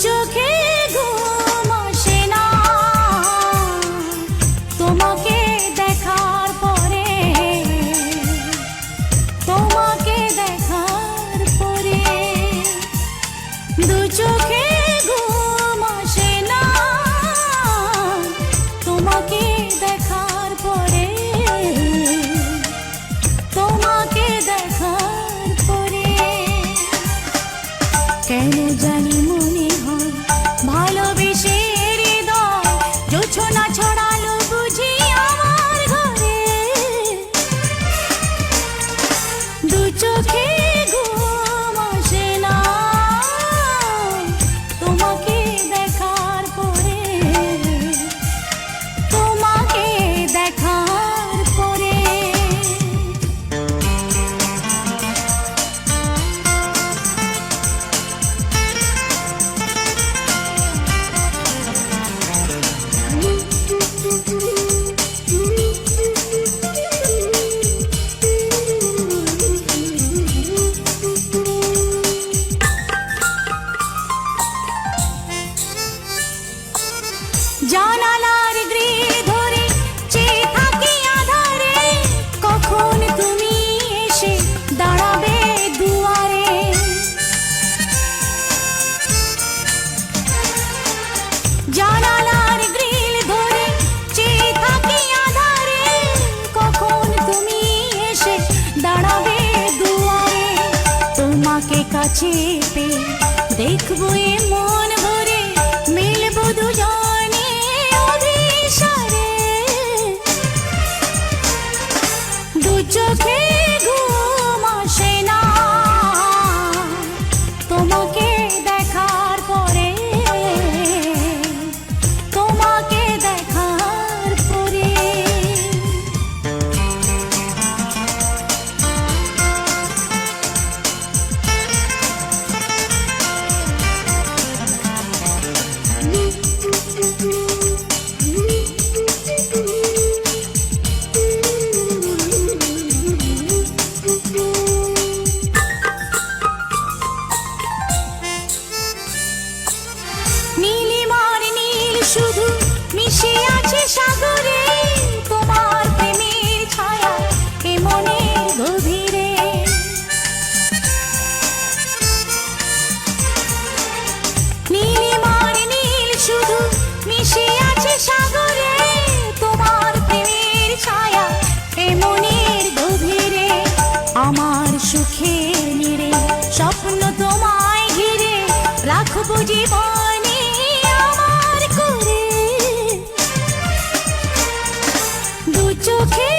চোখে ঘুম আসে না তোমাকে দেখার পরে, তোমাকে দেখার পরে। দু চোখে ঘুম আসে না তোমাকে দেখার পরে, তোমাকে দেখার পরে। কেন জানি মনে হয় ভালোবেসে হৃদয় জোছনা ছড়ালো বুঝি আমার ঘরে। দু চোখে ঘুম আসে না তোমাকে দেখার পরে, তোমাকে দেখার পরে। জানালার গ্রিল ধরে চেয়ে থাকি আধারে, কখন তুমি এসে দাঁড়াবে দুয়ারে। জানালার গ্রিল ধরে চেয়ে থাকি আধারে, কখন তুমি এসে দাঁড়াবে দুয়ারে। তোমাকে কাছে পেয়ে দেখবো এ মন ভরে, মিলবো দুজনে অভিসারে। দু চোখে ঘুম আসে না তোমাকে দেখার পরে, তোমাকে দেখার পরে। নীলিমার নীল শুধু মিশে আছে সাগরে, তোমার প্রেমের ছায়া এ মনের গভীরে। নীলিমার নীল শুধু মিশে আছে সাগরে, তোমার প্রেমের ছায়া এ মনের গভীরে। আমার সুখের নীড়ে স্বপ্ন তোমায় ঘিরে, রাখবো জীবনে আমার করে। দু চোখে